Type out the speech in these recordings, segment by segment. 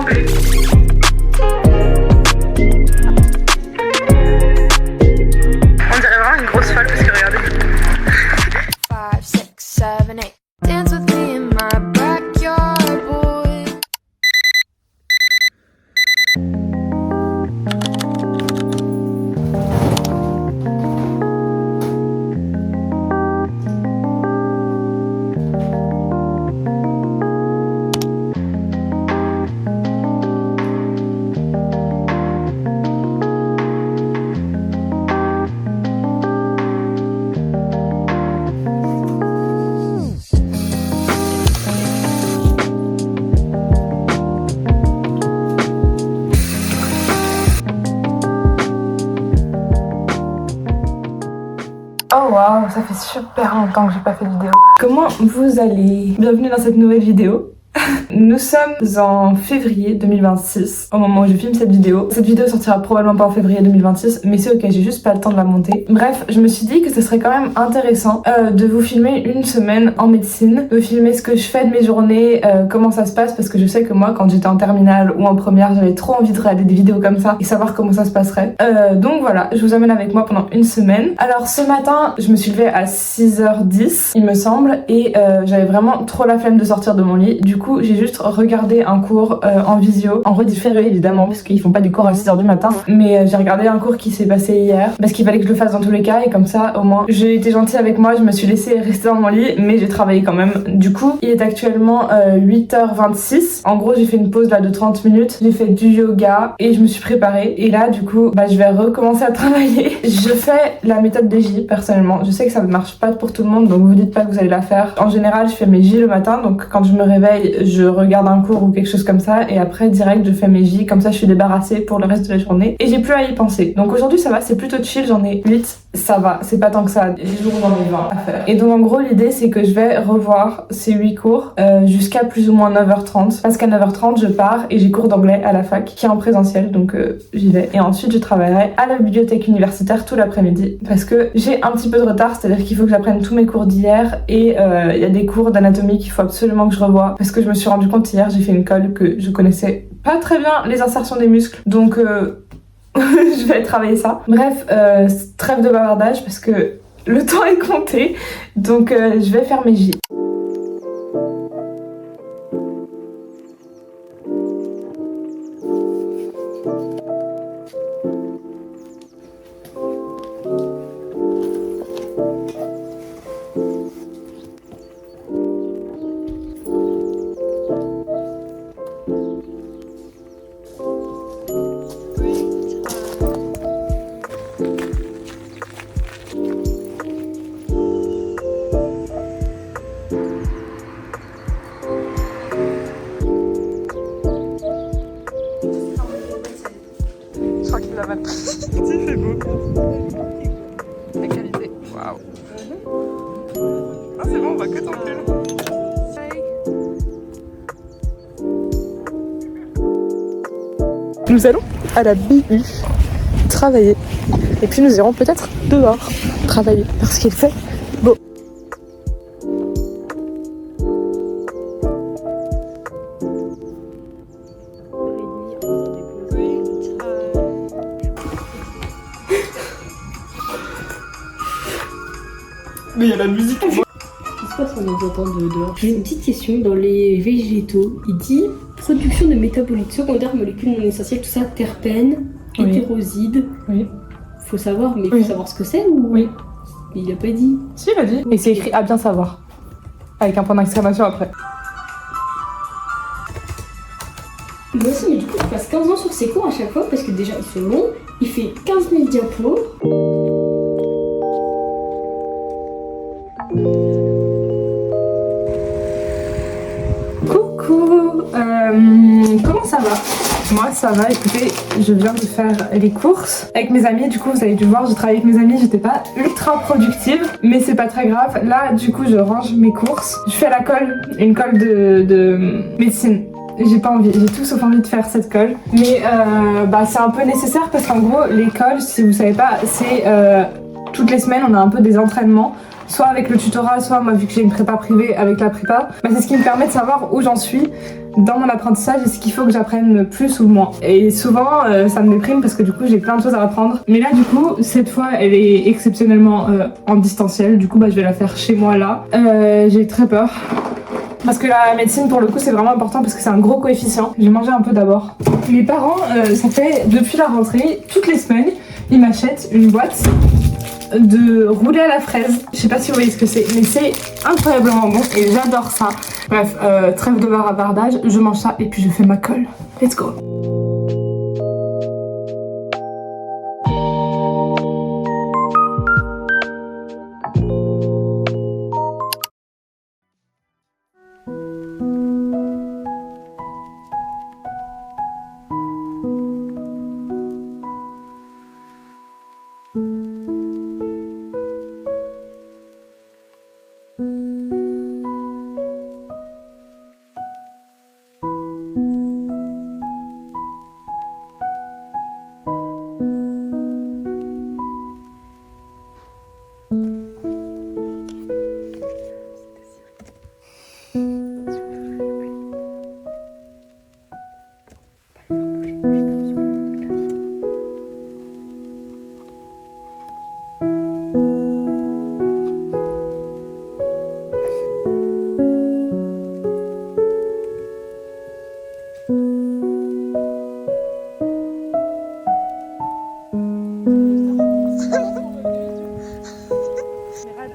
trembler. On dirait vraiment une grosse folle parce que regardez. 5, 6, 7, 8. Dance with me in my backyard, boy. Oh waouh, ça fait super longtemps que j'ai pas fait de vidéo. Comment vous allez? Bienvenue dans cette nouvelle vidéo. Nous sommes en février 2026 au moment où je filme cette vidéo. Cette vidéo sortira probablement pas en février 2026, mais c'est ok, j'ai juste pas le temps de la monter. Bref, je me suis dit que ce serait quand même intéressant de vous filmer une semaine en médecine, de filmer ce que je fais de mes journées, comment ça se passe, parce que je sais que moi, quand j'étais en terminale ou en première, j'avais trop envie de regarder des vidéos comme ça et savoir comment ça se passerait. Donc voilà, je vous amène avec moi pendant une semaine. Alors ce matin, je me suis levée à 6h10, il me semble, et j'avais vraiment trop la flemme de sortir de mon lit. Du coup, j'ai juste regardé un cours en visio, en redifféré évidemment, parce qu'ils font pas des cours à 6h du matin, mais j'ai regardé un cours qui s'est passé hier, parce qu'il fallait que je le fasse dans tous les cas, et comme ça, au moins, j'ai été gentille avec moi, je me suis laissée rester dans mon lit, mais j'ai travaillé quand même. Du coup, il est actuellement 8h26. En gros, j'ai fait une pause là de 30 minutes, j'ai fait du yoga, et je me suis préparée, et là, du coup, je vais recommencer à travailler. Je fais la méthode des J, personnellement. Je sais que ça ne marche pas pour tout le monde, donc vous dites pas que vous allez la faire. En général, je fais mes J le matin, donc quand je me réveille, je regarde un cours ou quelque chose comme ça, et après direct je fais mes J, comme ça je suis débarrassée pour le reste de la journée et j'ai plus à y penser. Donc aujourd'hui ça va, c'est plutôt chill, j'en ai 8, ça va, c'est pas tant que ça, les jours j'en ai 20 à faire. Et donc en gros l'idée c'est que je vais revoir ces 8 cours jusqu'à plus ou moins 9h30, parce qu'à 9h30 je pars et j'ai cours d'anglais à la fac qui est en présentiel, donc j'y vais. Et ensuite je travaillerai à la bibliothèque universitaire tout l'après-midi, parce que j'ai un petit peu de retard, c'est-à-dire qu'il faut que j'apprenne tous mes cours d'hier, et il y a des cours d'anatomie qu'il faut absolument que je revoie, parce que je me suis rendu compte hier, j'ai fait une colle que je connaissais pas très bien les insertions des muscles, donc je vais travailler ça. Bref, trêve de bavardage parce que le temps est compté, donc je vais faire mes J. Je crois qu'il l'a mal pris. Il fait beau. La qualité. Waouh. Ah c'est bon, on voit que ton pull. Nous allons à la BU travailler. Et puis nous irons peut-être dehors travailler parce qu'il fait beau. Mais il y a la musique. Qu'est-ce qui se passe quand on nous entend de dehors? J'ai une petite question. Dans les végétaux, il dit production de métabolites secondaires, molécules non essentielles, tout ça, terpènes, hétérosides. Oui. Faut savoir, mais faut savoir ce que c'est ou... Oui. Il a pas dit. Si, il a dit. Et c'est écrit à bien savoir. Avec un point d'exclamation après. Moi aussi, mais du coup, je passe 15 ans sur ces cours à chaque fois parce que déjà, ils sont longs. Il fait 15 000 diapos. Coucou, comment ça va? Moi ça va, écoutez, je viens de faire les courses avec mes amis, du coup vous avez dû voir, j'ai travaillé avec mes amis, j'étais pas ultra productive, mais c'est pas très grave. Là du coup je range mes courses, je fais la colle, une colle de médecine. J'ai pas envie, j'ai tout sauf envie de faire cette colle, mais c'est un peu nécessaire parce qu'en gros l'école, si vous savez pas, c'est toutes les semaines on a un peu des entraînements, soit avec le tutorat, soit moi vu que j'ai une prépa privée avec la prépa, c'est ce qui me permet de savoir où j'en suis dans mon apprentissage, est-ce qu'il faut que j'apprenne plus ou moins. Et souvent ça me déprime parce que du coup j'ai plein de choses à apprendre. Mais là du coup cette fois elle est exceptionnellement en distanciel, du coup je vais la faire chez moi là. J'ai très peur. Parce que la médecine pour le coup c'est vraiment important parce que c'est un gros coefficient. Je vais manger un peu d'abord. Mes parents, ça fait depuis la rentrée, toutes les semaines, ils m'achètent une boîte de roulé à la fraise. Je sais pas si vous voyez ce que c'est, mais c'est incroyablement bon et j'adore ça. Bref, trêve de bavardage, je mange ça et puis je fais ma colle. Let's go.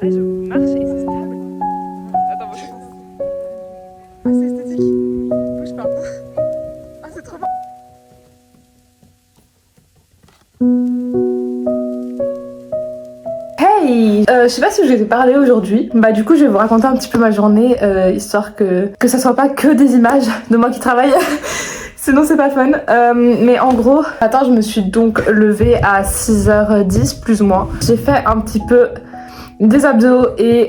Là, je marche et c'est stable. Attends, moi, ah, c'est esthétique. Bouge pas. Ah, c'est trop bon. Hey, je sais pas si je vais te parler aujourd'hui. Du coup je vais vous raconter un petit peu ma journée, histoire que ça soit pas que des images de moi qui travaille. Sinon c'est pas fun. Mais en gros, attends, je me suis donc levée à 6h10 plus ou moins. J'ai fait un petit peu des abdos et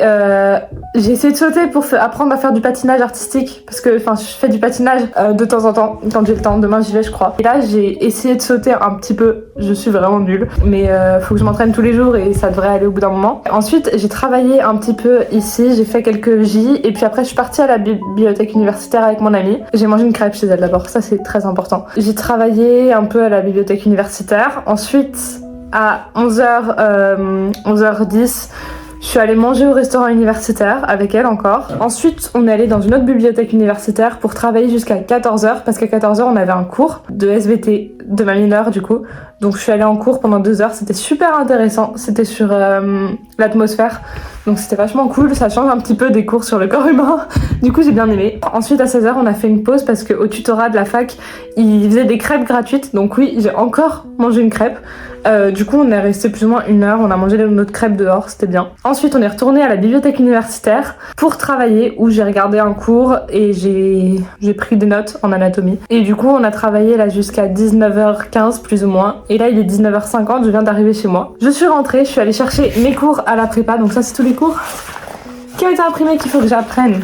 j'ai essayé de sauter pour apprendre à faire du patinage artistique parce que je fais du patinage de temps en temps quand j'ai le temps. Demain j'y vais je crois. Et là j'ai essayé de sauter un petit peu, je suis vraiment nulle, mais faut que je m'entraîne tous les jours et ça devrait aller au bout d'un moment. Ensuite j'ai travaillé un petit peu ici, j'ai fait quelques J et puis après je suis partie à la bibliothèque universitaire avec mon amie. J'ai mangé une crêpe chez elle d'abord, ça c'est très important. J'ai travaillé un peu à la bibliothèque universitaire. Ensuite à 11h10 je suis allée manger au restaurant universitaire avec elle encore. Ensuite, on est allé dans une autre bibliothèque universitaire pour travailler jusqu'à 14h parce qu'à 14h, on avait un cours de SVT de ma mineure du coup. Donc je suis allée en cours pendant 2 heures, c'était super intéressant. C'était sur l'atmosphère. Donc c'était vachement cool, ça change un petit peu des cours sur le corps humain. Du coup, j'ai bien aimé. Ensuite, à 16h, on a fait une pause parce qu'au tutorat de la fac, ils faisaient des crêpes gratuites. Donc oui, j'ai encore mangé une crêpe. Du coup, on est resté plus ou moins 1 heure, on a mangé notre crêpe dehors, c'était bien. Ensuite, on est retourné à la bibliothèque universitaire pour travailler où j'ai regardé un cours et j'ai pris des notes en anatomie. Et du coup, on a travaillé là jusqu'à 19h15 plus ou moins. Et là, il est 19h50, je viens d'arriver chez moi. Je suis rentrée, je suis allée chercher mes cours à la prépa, donc ça c'est tous les cours qui ont été imprimés qu'il faut que j'apprenne.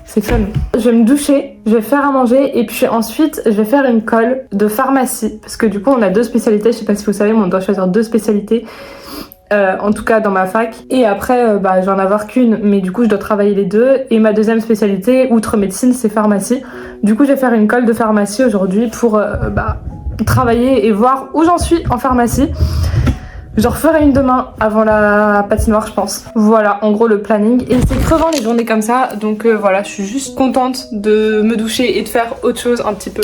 C'est fun. Je vais me doucher, je vais faire à manger et puis ensuite je vais faire une colle de pharmacie parce que du coup on a 2 spécialités, je sais pas si vous savez mais on doit choisir 2 spécialités en tout cas dans ma fac et après je vais en avoir qu'une mais du coup je dois travailler les 2 et ma deuxième spécialité outre médecine c'est pharmacie. Du coup je vais faire une colle de pharmacie aujourd'hui pour travailler et voir où j'en suis en pharmacie. J'en referai une demain avant la patinoire je pense. Voilà en gros le planning et c'est crevant les journées comme ça donc voilà je suis juste contente de me doucher et de faire autre chose un petit peu.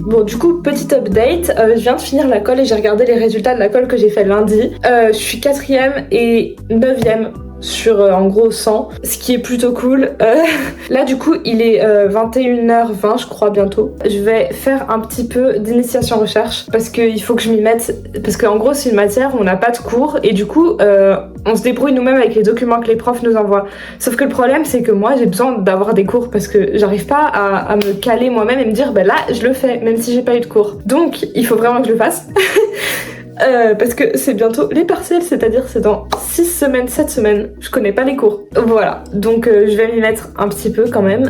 Bon du coup petit update, je viens de finir la colle et j'ai regardé les résultats de la colle que j'ai fait lundi. Je suis 4e et 9e sur en gros 100, ce qui est plutôt cool. Là du coup il est 21h20 je crois bientôt. Je vais faire un petit peu d'initiation recherche parce qu'il faut que je m'y mette, parce qu'en gros c'est une matière où on n'a pas de cours et du coup on se débrouille nous-mêmes avec les documents que les profs nous envoient. Sauf que le problème c'est que moi j'ai besoin d'avoir des cours parce que j'arrive pas à me caler moi-même et me dire là je le fais même si j'ai pas eu de cours. Donc il faut vraiment que je le fasse. Parce que c'est bientôt les partiels, c'est-à-dire c'est dans 6 semaines, 7 semaines, je connais pas les cours. Voilà, donc je vais m'y mettre un petit peu quand même.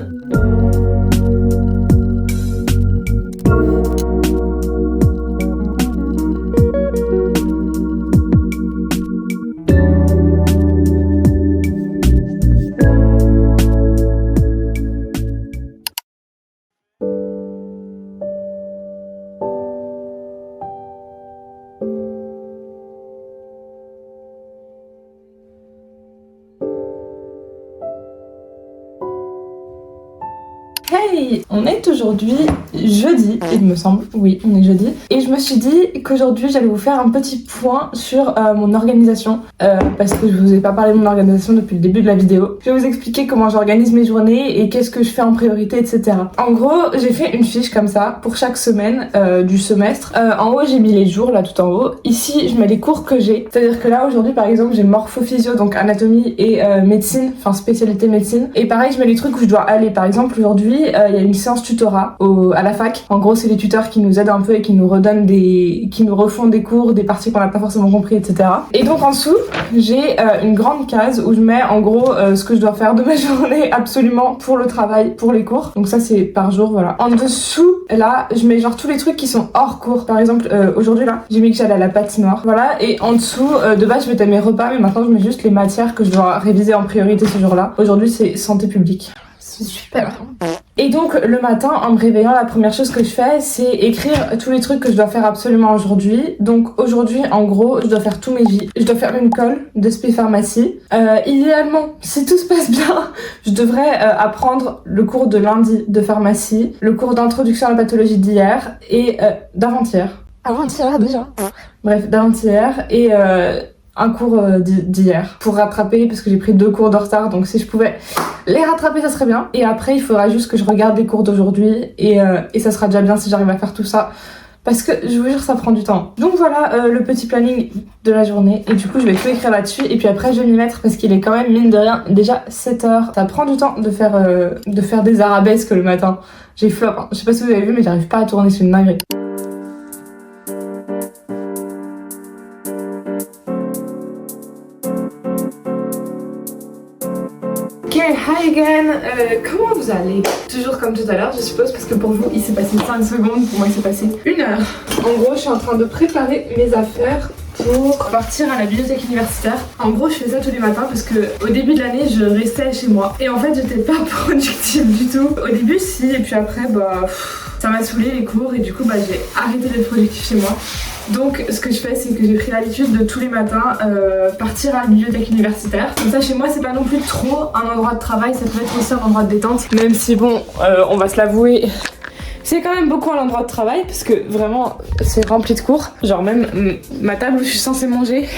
Hey, on est aujourd'hui jeudi, il me semble. Oui, on est jeudi. Et je me suis dit qu'aujourd'hui, j'allais vous faire un petit point sur mon organisation. Parce que je vous ai pas parlé de mon organisation depuis le début de la vidéo. Je vais vous expliquer comment j'organise mes journées et qu'est-ce que je fais en priorité, etc. En gros, j'ai fait une fiche comme ça pour chaque semaine du semestre. En haut, j'ai mis les jours, là tout en haut. Ici, je mets les cours que j'ai. C'est-à-dire que là, aujourd'hui, par exemple, j'ai morpho-physio, donc anatomie et médecine, enfin spécialité médecine. Et pareil, je mets les trucs où je dois aller. Par exemple, aujourd'hui, il y a une séance tutorat à la fac. En gros, c'est les tuteurs qui nous aident un peu et qui nous redonnent qui nous refont des cours, des parties qu'on n'a pas forcément compris, etc. Et donc en dessous, j'ai une grande case où je mets en gros ce que je dois faire de ma journée absolument pour le travail, pour les cours. Donc ça, c'est par jour, voilà. En dessous, là, je mets genre tous les trucs qui sont hors cours. Par exemple, aujourd'hui là, j'ai mis que j'allais à la patinoire. Voilà. Et en dessous, de base, je mettais mes repas, mais maintenant, je mets juste les matières que je dois réviser en priorité ce jour-là. Aujourd'hui, c'est santé publique. C'est super. Et donc le matin, en me réveillant, la première chose que je fais, c'est écrire tous les trucs que je dois faire absolument aujourd'hui. Donc aujourd'hui, en gros, je dois faire tous mes J. Je dois faire une colle de spé pharmacie. Idéalement, si tout se passe bien, je devrais apprendre le cours de lundi de pharmacie, le cours d'introduction à la pathologie d'hier et d'avant-hier. Avant-hier déjà. Bref, d'avant-hier et un cours d'hier pour rattraper parce que j'ai pris 2 cours de retard, donc si je pouvais les rattraper ça serait bien. Et après il faudra juste que je regarde les cours d'aujourd'hui et ça sera déjà bien si j'arrive à faire tout ça parce que je vous jure ça prend du temps. Donc voilà le petit planning de la journée et du coup je vais tout écrire là-dessus et puis après je vais m'y mettre parce qu'il est quand même mine de rien déjà 7h. Ça prend du temps de faire des arabesques le matin. J'ai flop, hein. Je sais pas si vous avez vu mais j'arrive pas à tourner, c'est une dinguerie. Ok, hi again, comment vous allez? Toujours comme tout à l'heure je suppose parce que pour vous il s'est passé 5 secondes, pour moi il s'est passé 1 heure. En gros je suis en train de préparer mes affaires pour partir à la bibliothèque universitaire. En gros je fais ça tous les matins parce que au début de l'année je restais chez moi et en fait j'étais pas productive du tout. Au début si et puis après bah ça m'a saoulé les cours et du coup bah j'ai arrêté d'être productive chez moi. Donc ce que je fais c'est que j'ai pris l'habitude de tous les matins partir à la bibliothèque universitaire. Comme ça chez moi c'est pas non plus trop un endroit de travail, ça peut être aussi un endroit de détente. Même si bon on va se l'avouer, c'est quand même beaucoup un endroit de travail parce que vraiment c'est rempli de cours. Genre même ma table où je suis censée manger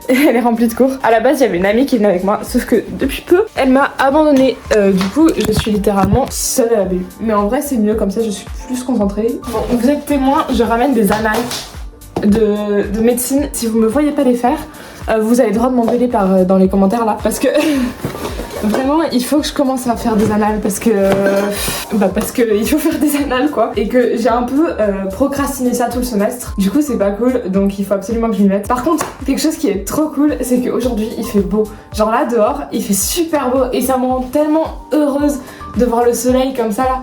elle est remplie de cours. À la base il y avait une amie qui venait avec moi sauf que depuis peu elle m'a abandonnée. Du coup je suis littéralement seule à la BU. Mais en vrai c'est mieux comme ça je suis plus concentrée. Bon vous êtes témoins, je ramène des annales de médecine. Si vous me voyez pas les faire, vous avez le droit de m'engueuler dans les commentaires là parce que vraiment il faut que je commence à faire des annales parce que il faut faire des annales quoi et que j'ai un peu procrastiné ça tout le semestre. Du coup c'est pas cool donc il faut absolument que je m'y mette. Par contre quelque chose qui est trop cool c'est qu'aujourd'hui il fait beau. Genre là dehors il fait super beau et ça me rend tellement heureuse de voir le soleil comme ça là.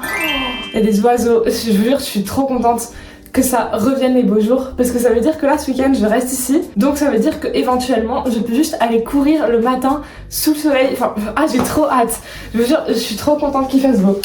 Il y a des oiseaux, je vous jure je suis trop contente que ça revienne les beaux jours parce que ça veut dire que là ce week-end je reste ici donc ça veut dire que éventuellement je peux juste aller courir le matin sous le soleil. Enfin j'ai trop hâte, je vous jure je suis trop contente qu'il fasse beau.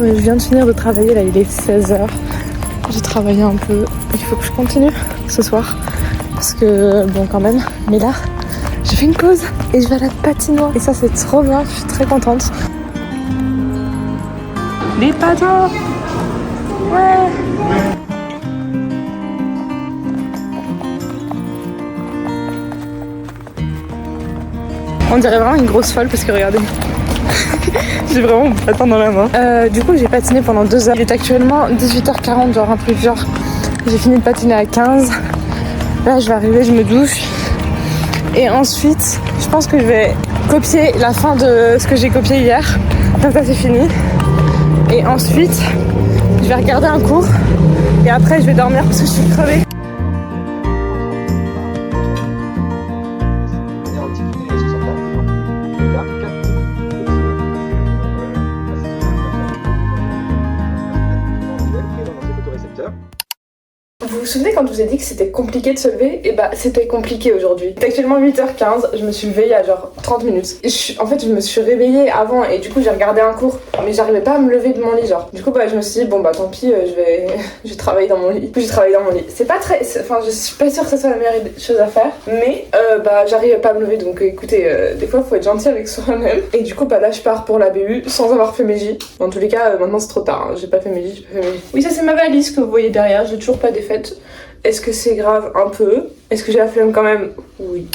Je viens de finir de travailler, là il est 16h. J'ai travaillé un peu, il faut que je continue ce soir. Parce que bon quand même, mais là j'ai fait une pause et je vais à la patinoire. Et ça c'est trop bien, je suis très contente. Les patins. Ouais. On dirait vraiment une grosse folle parce que regardez. J'ai vraiment mon patin dans la main. Du coup j'ai patiné pendant 2 heures. Il est actuellement 18h40, genre un truc genre. J'ai fini de patiner à 15. Là je vais arriver, je me douche. Et ensuite je pense que je vais copier la fin de ce que j'ai copié hier. Comme ça c'est fini. Et ensuite je vais regarder un cours. Et après je vais dormir parce que je suis crevée. souvenez quand je vous ai dit que c'était compliqué de se lever? Et bah c'était compliqué aujourd'hui. C'est actuellement 8h15, je me suis levée il y a genre 30 minutes. Et en fait je me suis réveillée avant et du coup j'ai regardé un cours, mais j'arrivais pas à me lever de mon lit genre. Du coup bah je me suis dit bon bah tant pis, je vais travailler dans mon lit. Puis j'ai travaillé dans mon lit. C'est pas très... Enfin je suis pas sûre que ça soit la meilleure chose à faire, mais bah j'arrivais pas à me lever, donc écoutez, des fois faut être gentil avec soi-même. Et du coup bah là je pars pour la BU sans avoir fait mes J. Dans tous les cas maintenant c'est trop tard, hein. J'ai pas fait mes J, j'ai pas fait mes J. Oui ça c'est ma valise que vous voyez derrière, j'ai toujours pas défaite. Est-ce que c'est grave? Un peu. Est-ce que j'ai la flemme quand même? Oui.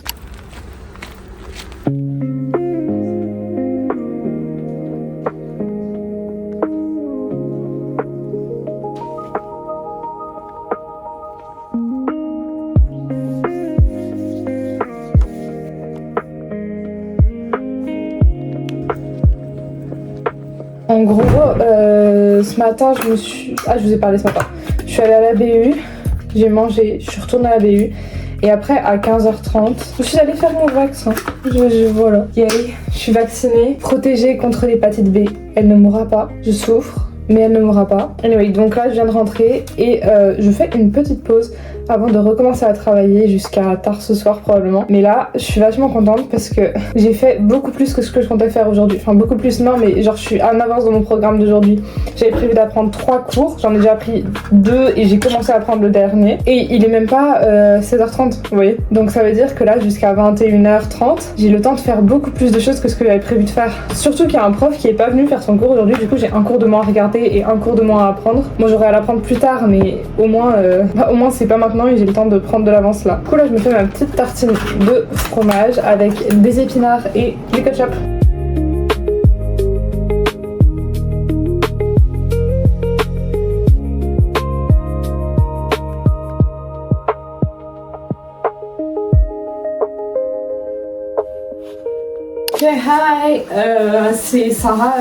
En gros, ce matin, je vous ai parlé ce matin. Je suis allée à la BU, j'ai mangé, je suis retournée à la BU. Et après, à 15h30, je suis allée faire mon vaccin. Voilà. Yay. Je suis vaccinée, protégée contre l'hépatite B. Elle ne mourra pas. Je souffre, mais elle ne mourra pas. Anyway, donc là, je viens de rentrer et je fais une petite pause avant de recommencer à travailler jusqu'à tard ce soir probablement. Mais là, je suis vachement contente parce que j'ai fait beaucoup plus que ce que je comptais faire aujourd'hui. Enfin, beaucoup plus non, mais genre je suis en avance dans mon programme d'aujourd'hui. J'avais prévu d'apprendre 3 cours, j'en ai déjà appris 2 et j'ai commencé à apprendre le dernier. Et il est même pas 16h30, vous voyez. Donc ça veut dire que là, jusqu'à 21h30, j'ai le temps de faire beaucoup plus de choses que ce que j'avais prévu de faire. Surtout qu'il y a un prof qui est pas venu faire son cours aujourd'hui, du coup j'ai un cours de moins à regarder et un cours de moins à apprendre. Moi j'aurais à l'apprendre plus tard, mais au moins c'est pas maintenant et j'ai le temps de prendre de l'avance là. Du coup là je me fais ma petite tartine de fromage avec des épinards et du ketchup. Ok, hi, c'est Sarah,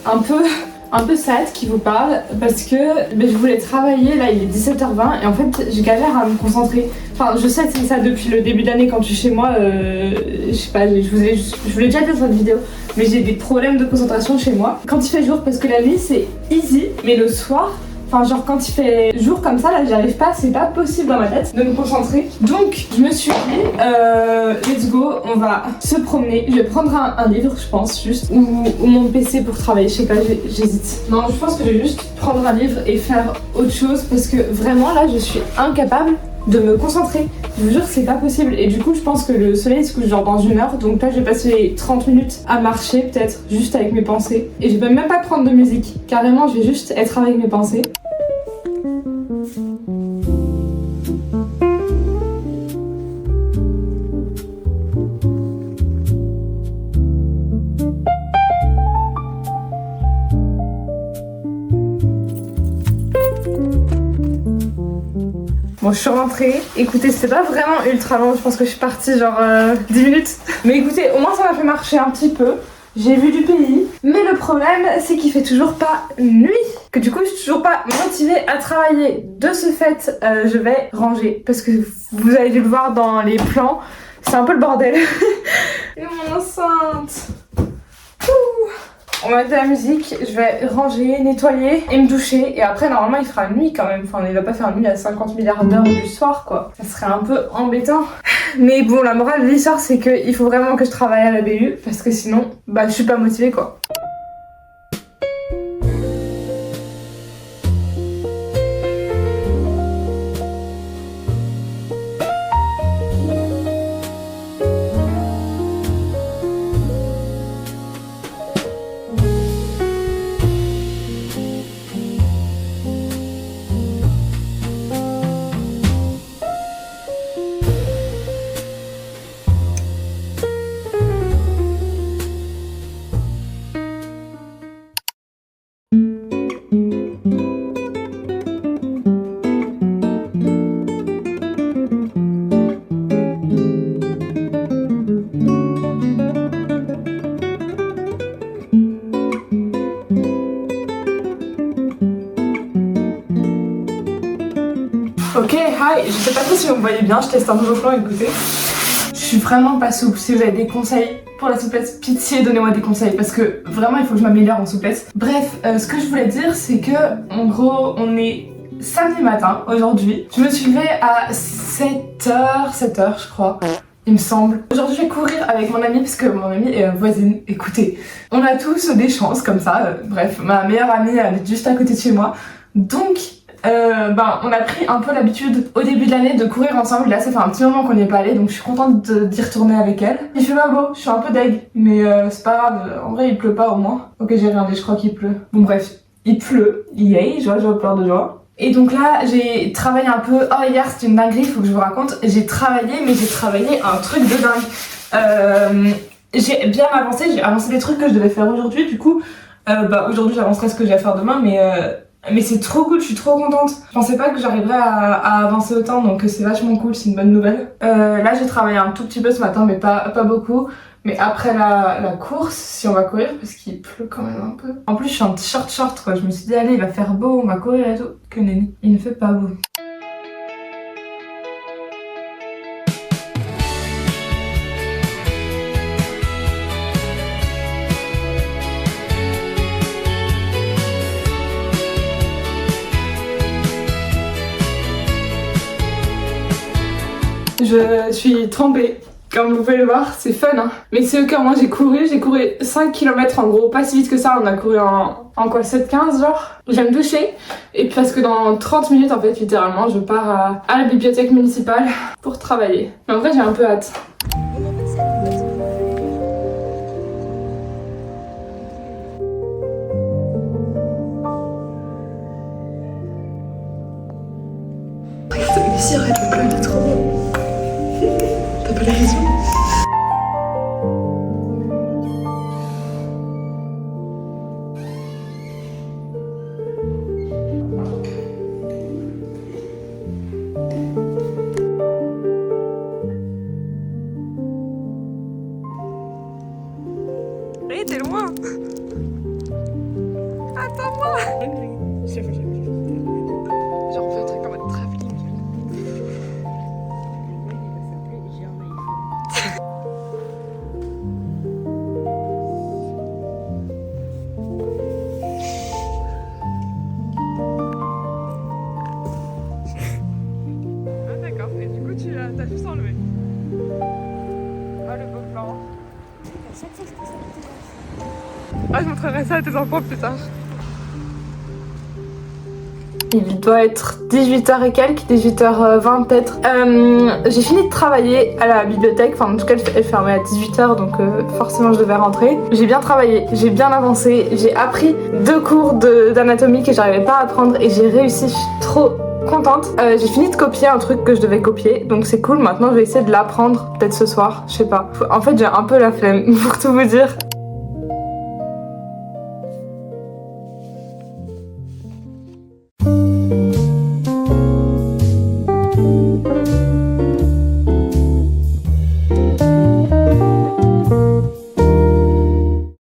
un peu sad qui vous parle parce que je voulais travailler, là il est 17h20 et en fait je galère à me concentrer. Enfin je sais que c'est ça depuis le début d'année quand je suis chez moi, je sais pas, je vous l'ai déjà dit dans cette vidéo, mais j'ai des problèmes de concentration chez moi. Quand il fait jour, parce que la nuit c'est easy, mais le soir, enfin genre quand il fait jour comme ça, là j'arrive pas, c'est pas possible dans ma tête de me concentrer. Donc je me suis dit, let's go, on va se promener. Je vais prendre un livre je pense juste, ou mon PC pour travailler, je sais pas, j'hésite. Non je pense que je vais juste prendre un livre et faire autre chose parce que vraiment là je suis incapable de me concentrer. Je vous jure que c'est pas possible et du coup je pense que le soleil se couche genre dans 1 heure, donc là je vais passer 30 minutes à marcher peut-être juste avec mes pensées et je vais même pas prendre de musique, carrément je vais juste être avec mes pensées. Bon, je suis rentrée. Écoutez, c'était pas vraiment ultra long. Je pense que je suis partie genre 10 minutes. Mais écoutez, au moins ça m'a fait marcher un petit peu. J'ai vu du pays. Mais le problème, c'est qu'il fait toujours pas nuit. Que du coup, je suis toujours pas motivée à travailler. De ce fait, je vais ranger. Parce que vous avez dû le voir dans les plans. C'est un peu le bordel. Et mon enceinte. Ouh. On va mettre de la musique, je vais ranger, nettoyer et me doucher. Et après, normalement, il fera nuit quand même. Enfin, il va pas faire nuit à 50 milliards d'heures du soir, quoi. Ça serait un peu embêtant. Mais bon, la morale de l'histoire, c'est qu'il faut vraiment que je travaille à la BU. Parce que sinon, je suis pas motivée, quoi. Ok, hi, je sais pas trop si vous me voyez bien, je teste un nouveau plan, écoutez. Je suis vraiment pas souple, si vous avez des conseils pour la souplesse, pitié, donnez-moi des conseils parce que vraiment il faut que je m'améliore en souplesse. Bref, ce que je voulais dire c'est que en gros on est samedi matin, aujourd'hui. Je me suis levée à 7h je crois. Il me semble. Aujourd'hui, je vais courir avec mon amie parce que mon amie est voisine. Écoutez, on a tous des chances comme ça. Bref, ma meilleure amie elle habite juste à côté de chez moi. Donc, on a pris un peu l'habitude au début de l'année de courir ensemble. Là, ça fait un petit moment qu'on n'y est pas allé, donc je suis contente d'y retourner avec elle. Il fait pas beau, je suis un peu deg, mais c'est pas grave. En vrai, il pleut pas au moins. Ok, j'ai regardé, je crois qu'il pleut. Bon, bref, il pleut. Yay, j'ai peur de joie. Et donc là, j'ai travaillé un peu. Oh, hier, c'était une dinguerie, faut que je vous raconte. J'ai travaillé un truc de dingue. J'ai bien avancé, j'ai avancé des trucs que je devais faire aujourd'hui. Du coup, aujourd'hui, j'avancerai ce que j'ai à faire demain, mais c'est trop cool, je suis trop contente. Je pensais pas que j'arriverais à avancer autant, donc c'est vachement cool, c'est une bonne nouvelle. Là, j'ai travaillé un tout petit peu ce matin, mais pas beaucoup. Mais après la course, si on va courir, parce qu'il pleut quand même un peu. En plus, je suis en t-shirt short, quoi. Je me suis dit, allez, il va faire beau, on va courir et tout. Que nenni, il ne fait pas beau. Je suis trempée. Comme vous pouvez le voir, c'est fun hein. Mais c'est au cas où moi j'ai couru 5 km en gros, pas si vite que ça, on a couru en quoi, 7-15 genre. Je vais me doucher, et puis parce que dans 30 minutes en fait, littéralement, je pars à la bibliothèque municipale pour travailler. Mais en vrai j'ai un peu hâte. Mais si, arrête le bleu, il est trop beau. T'as pas la raison. Hé, t'es loin. Attends-moi. Genre, on fait un truc en mode travelling. Ah d'accord, et du coup t'as juste enlevé. Ah le beau plan. Ah je montrerai ça à tes enfants plus tard. Il doit être 18h et quelques, 18h20 peut-être. J'ai fini de travailler à la bibliothèque, enfin en tout cas elle fermait à 18h donc forcément je devais rentrer. J'ai bien travaillé, j'ai bien avancé, j'ai appris 2 cours d'anatomie que j'arrivais pas à apprendre et j'ai réussi, je suis trop contente. J'ai fini de copier un truc que je devais copier, donc c'est cool. Maintenant je vais essayer de l'apprendre peut-être ce soir, je sais pas. En fait j'ai un peu la flemme pour tout vous dire.